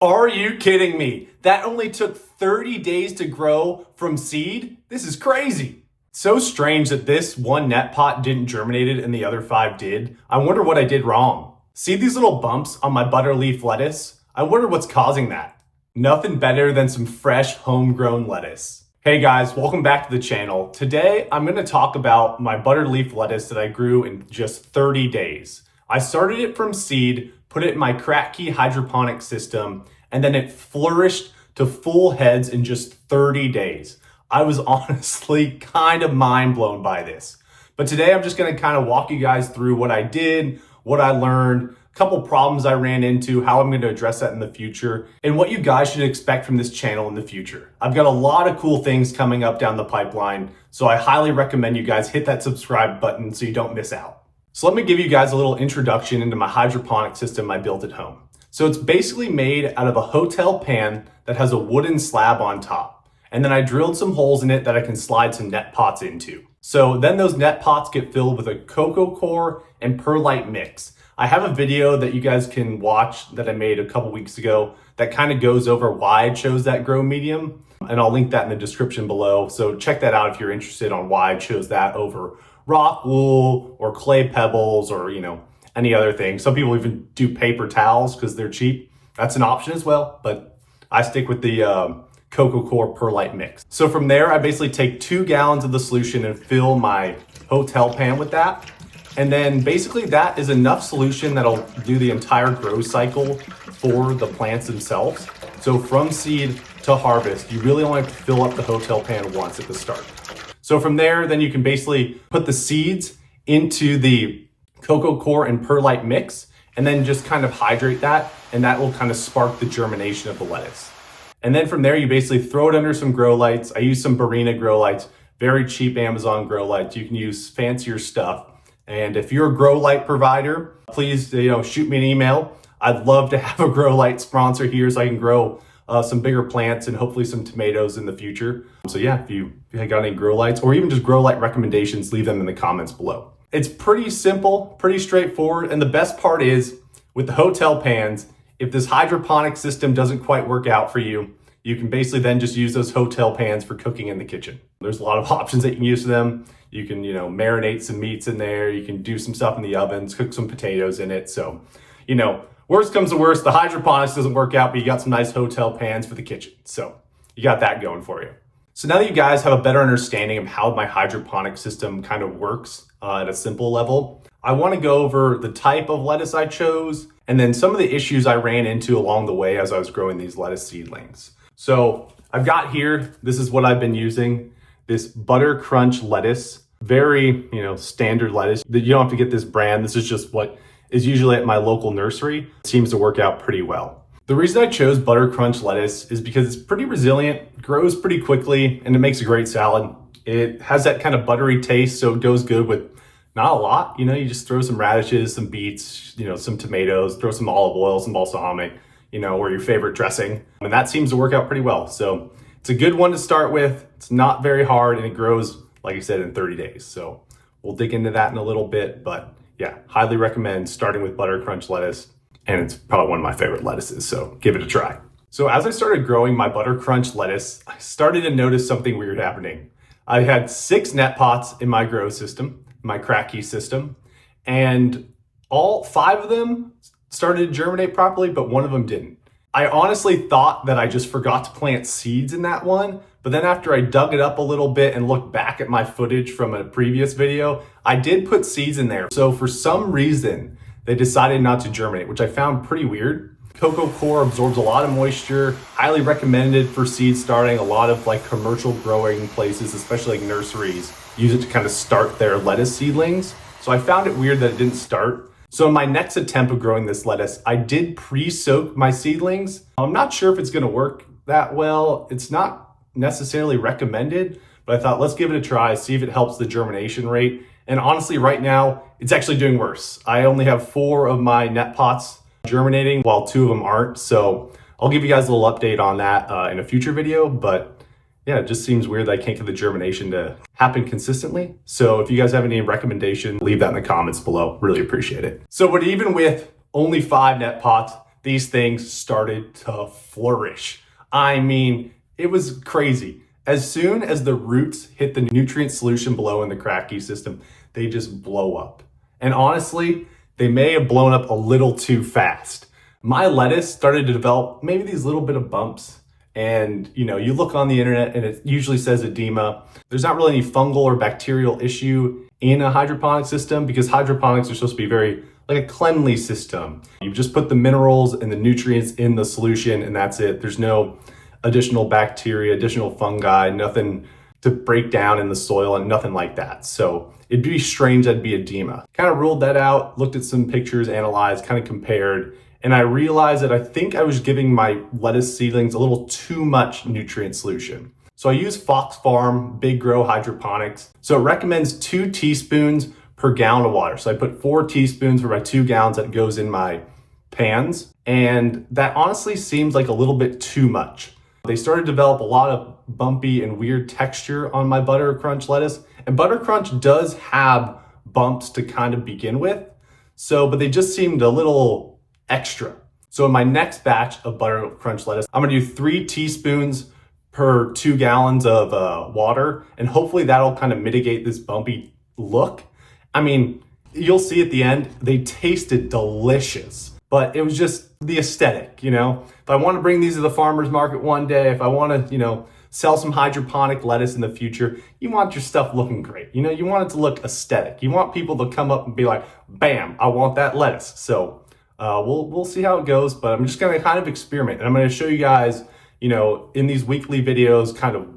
Are you kidding me? That only took 30 days to grow from seed? This is crazy. So strange that this one net pot didn't germinate and the other 5 did. I wonder what I did wrong. See these little bumps on my butter leaf lettuce? I wonder what's causing that. Nothing better than some fresh homegrown lettuce. Hey guys, welcome back to the channel. Today, I'm gonna talk about my butter leaf lettuce that I grew in just 30 days. I started it from seed, put it in my Kratky hydroponic system, and then it flourished to full heads in just 30 days. I was honestly kind of mind blown by this. But today I'm just gonna kind of walk you guys through what I did, what I learned, a couple problems I ran into, how I'm gonna address that in the future, and what you guys should expect from this channel in the future. I've got a lot of cool things coming up down the pipeline, so I highly recommend you guys hit that subscribe button so you don't miss out. So let me give you guys a little introduction into my hydroponic system I built at home. So it's basically made out of a hotel pan that has a wooden slab on top. And then I drilled some holes in it that I can slide some net pots into. So then those net pots get filled with a cocoa core and perlite mix. I have a video that you guys can watch that I made a couple weeks ago that kind of goes over why I chose that grow medium. And I'll link that in the description below. So check that out if you're interested on why I chose that over rock wool or clay pebbles or, any other thing. Some people even do paper towels because they're cheap. That's an option as well, but I stick with the cocoa core perlite mix. So from there, I basically take 2 gallons of the solution and fill my hotel pan with that. And then basically that is enough solution that'll do the entire grow cycle for the plants themselves. So from seed to harvest, you really only have to fill up the hotel pan once at the start. So from there, then you can basically put the seeds into the cocoa core and perlite mix, and then just kind of hydrate that, and that will kind of spark the germination of the lettuce. And then from there, you basically throw it under some grow lights. I use some Barina grow lights, very cheap Amazon grow lights. You can use fancier stuff. And if you're a grow light provider, please shoot me an email. I'd love to have a grow light sponsor here so I can grow some bigger plants and hopefully some tomatoes in the future. So yeah, if you got any grow lights or even just grow light recommendations, leave them in the comments below. It's pretty simple, pretty straightforward. And the best part is with the hotel pans, if this hydroponic system doesn't quite work out for you, you can basically then just use those hotel pans for cooking in the kitchen. There's a lot of options that you can use for them. You can, marinate some meats in there. You can do some stuff in the ovens, cook some potatoes in it. So, worst comes to worst, the hydroponics doesn't work out, but you got some nice hotel pans for the kitchen. So you got that going for you. So now that you guys have a better understanding of how my hydroponic system kind of works at a simple level, I want to go over the type of lettuce I chose and then some of the issues I ran into along the way as I was growing these lettuce seedlings. So I've got here, this is what I've been using, this Buttercrunch lettuce, very, standard lettuce. You don't have to get this brand. This is just what is usually at my local nursery. It seems to work out pretty well. The reason I chose Buttercrunch lettuce is because it's pretty resilient, grows pretty quickly, and it makes a great salad. It has that kind of buttery taste, so it goes good with not a lot. You just throw some radishes, some beets, some tomatoes, throw some olive oil, some balsamic, or your favorite dressing. And that seems to work out pretty well. So it's a good one to start with. It's not very hard, and it grows, like I said, in 30 days. So we'll dig into that in a little bit, but yeah, highly recommend starting with Buttercrunch lettuce. And it's probably one of my favorite lettuces, so give it a try. So as I started growing my Buttercrunch lettuce, I started to notice something weird happening. I had 6 net pots in my grow system, my Kratky system, and all 5 of them started to germinate properly, but one of them didn't. I honestly thought that I just forgot to plant seeds in that one, but then after I dug it up a little bit and looked back at my footage from a previous video, I did put seeds in there. So for some reason, they decided not to germinate, which I found pretty weird. Cocoa core absorbs a lot of moisture, highly recommended for seed starting. A lot of commercial growing places, especially like nurseries, use it to kind of start their lettuce seedlings. So I found it weird that it didn't start. So in my next attempt of growing this lettuce, I did pre-soak my seedlings. I'm not sure if it's gonna work that well. It's not necessarily recommended, but I thought let's give it a try, see if it helps the germination rate. And honestly, right now, it's actually doing worse. I only have 4 of my net pots germinating while 2 of them aren't. So I'll give you guys a little update on that in a future video, but yeah, it just seems weird that I can't get the germination to happen consistently. So if you guys have any recommendation, leave that in the comments below. Really appreciate it. So, but even with only 5 net pots, these things started to flourish. I mean, it was crazy. As soon as the roots hit the nutrient solution below in the Kratky system, they just blow up. And honestly, they may have blown up a little too fast. My lettuce started to develop maybe these little bit of bumps. And you look on the internet and it usually says edema. There's not really any fungal or bacterial issue in a hydroponic system because hydroponics are supposed to be very like a cleanly system. You just put the minerals and the nutrients in the solution and that's it. There's no additional bacteria, additional fungi, nothing to break down in the soil and nothing like that. So it'd be strange that'd be edema. Kind of ruled that out, looked at some pictures, analyzed, kind of compared, and I realized that I think I was giving my lettuce seedlings a little too much nutrient solution. So I use Fox Farm Big Grow Hydroponics. So it recommends 2 teaspoons per gallon of water. So I put 4 teaspoons for my 2 gallons that goes in my pans. And that honestly seems like a little bit too much. They started to develop a lot of bumpy and weird texture on my Buttercrunch lettuce. And Buttercrunch does have bumps to kind of begin with. But they just seemed a little extra. So in my next batch of Buttercrunch lettuce, I'm gonna do 3 teaspoons per 2 gallons of water. And hopefully that'll kind of mitigate this bumpy look. I mean, you'll see at the end, they tasted delicious, but it was just the aesthetic, If I want to bring these to the farmer's market one day, if I want to, sell some hydroponic lettuce in the future, you want your stuff looking great. You want it to look aesthetic. You want people to come up and be like, bam, I want that lettuce. So we'll see how it goes, but I'm just going to kind of experiment. And I'm going to show you guys, in these weekly videos, kind of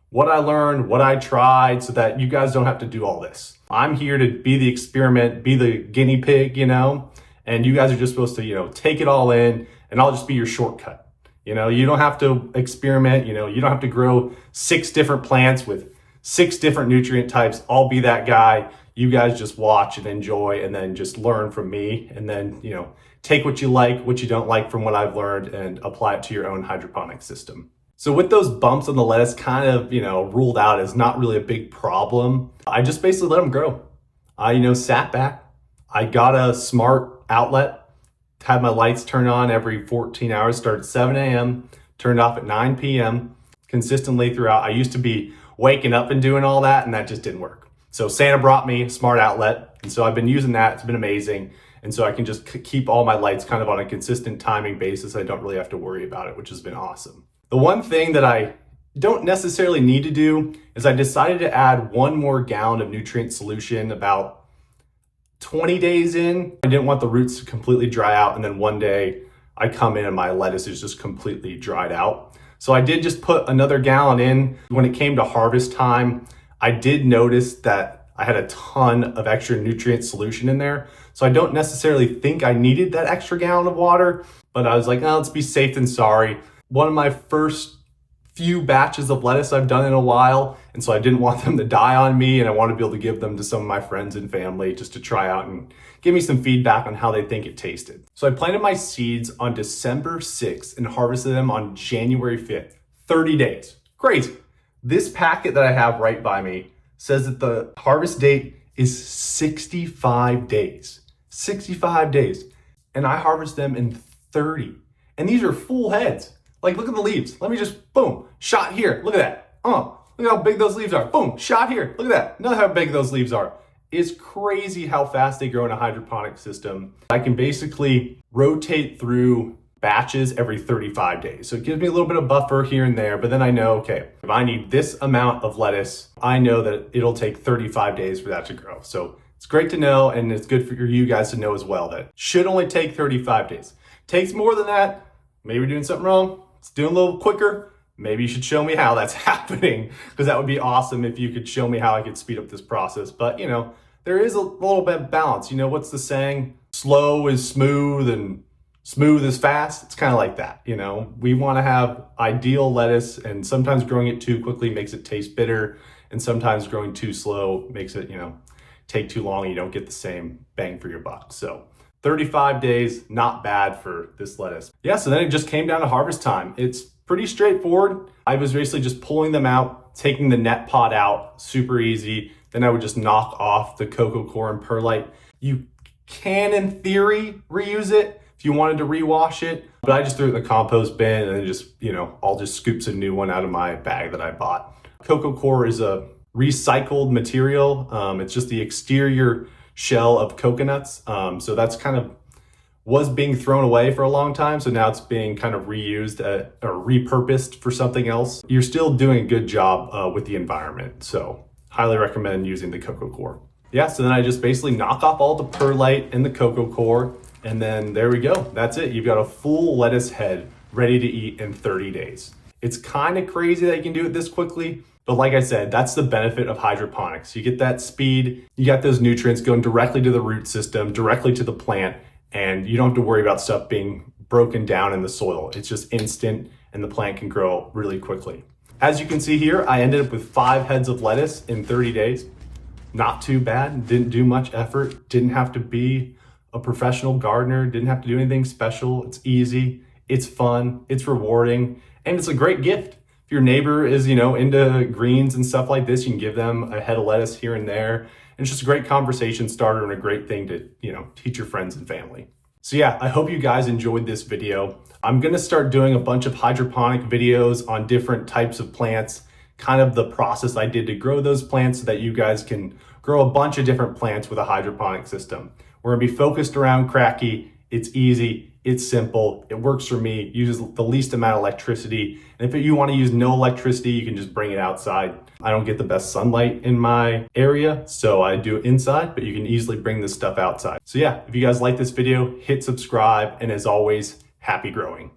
what I learned, what I tried, so that you guys don't have to do all this. I'm here to be the experiment, be the guinea pig, and you guys are just supposed to, take it all in, and I'll just be your shortcut. You don't have to experiment, you don't have to grow 6 different plants with 6 different nutrient types. I'll be that guy. You guys just watch and enjoy and then just learn from me, and then, take what you like, what you don't like from what I've learned and apply it to your own hydroponic system. So with those bumps on the lettuce kind of, ruled out as not really a big problem, I just basically let them grow. I, sat back. I got a smart outlet, had my lights turned on every 14 hours, started at 7 a.m., turned off at 9 p.m. consistently throughout. I used to be waking up and doing all that, and that just didn't work. So Santa brought me a smart outlet, and so I've been using that. It's been amazing. And so I can just keep all my lights kind of on a consistent timing basis. I don't really have to worry about it, which has been awesome. The one thing that I don't necessarily need to do is I decided to add 1 more gallon of nutrient solution about 20 days in. I didn't want the roots to completely dry out, and then one day I come in and my lettuce is just completely dried out. So I did just put another gallon in. When it came to harvest time, I did notice that I had a ton of extra nutrient solution in there. So I don't necessarily think I needed that extra gallon of water, but I was like, oh, let's be safe than sorry. One of my first few batches of lettuce I've done in a while, and so I didn't want them to die on me, and I want to be able to give them to some of my friends and family just to try out and give me some feedback on how they think it tasted. So I planted my seeds on December 6th and harvested them on January 5th. 30 days. Crazy. This packet that I have right by me says that the harvest date is 65 days. 65 days. And I harvest them in 30. And these are full heads. Like, look at the leaves. Let me just, boom, shot here. Look at that. Look how big those leaves are. Boom, shot here. Look at that. Look how big those leaves are. It's crazy how fast they grow in a hydroponic system. I can basically rotate through batches every 35 days. So it gives me a little bit of buffer here and there, but then I know, okay, if I need this amount of lettuce, I know that it'll take 35 days for that to grow. So it's great to know, and it's good for you guys to know as well that it should only take 35 days. Takes more than that, maybe we're doing something wrong. It's doing a little quicker. Maybe you should show me how that's happening, because that would be awesome if you could show me how I could speed up this process. But there is a little bit of balance. What's the saying? Slow is smooth and smooth is fast. It's kind of like that. We want to have ideal lettuce, and sometimes growing it too quickly makes it taste bitter, and sometimes growing too slow makes it, take too long and you don't get the same bang for your buck. So 35 days, not bad for this lettuce. Yeah, so then it just came down to harvest time. It's pretty straightforward. I was basically just pulling them out, taking the net pot out, super easy. Then I would just knock off the cocoa core and perlite. You can, in theory, reuse it, if you wanted to rewash it, but I just threw it in the compost bin and then just, I'll just scoop a new one out of my bag that I bought. Coco coir is a recycled material. It's just the exterior shell of coconuts. So that's kind of was being thrown away for a long time. So now it's being kind of reused or repurposed for something else. You're still doing a good job with the environment. So highly recommend using the coco coir. Yeah, so then I just basically knock off all the perlite and the coco coir, and then there we go. That's it. You've got a full lettuce head ready to eat in 30 days. It's kind of crazy that you can do it this quickly, but like I said, that's the benefit of hydroponics. You get that speed, you got those nutrients going directly to the root system, directly to the plant, and you don't have to worry about stuff being broken down in the soil. It's just instant and the plant can grow really quickly. As you can see here, I ended up with 5 heads of lettuce in 30 days. Not too bad, didn't do much effort, didn't have to be a professional gardener, didn't have to do anything special. It's easy, it's fun, it's rewarding, and it's a great gift. If your neighbor is, into greens and stuff like this, you can give them a head of lettuce here and there. And it's just a great conversation starter and a great thing to, teach your friends and family. So yeah, I hope you guys enjoyed this video. I'm gonna start doing a bunch of hydroponic videos on different types of plants, kind of the process I did to grow those plants so that you guys can grow a bunch of different plants with a hydroponic system. We're gonna be focused around Kratky. It's easy, it's simple, it works for me, uses the least amount of electricity. And if you wanna use no electricity, you can just bring it outside. I don't get the best sunlight in my area, so I do it inside, but you can easily bring this stuff outside. So yeah, if you guys like this video, hit subscribe, and as always, happy growing.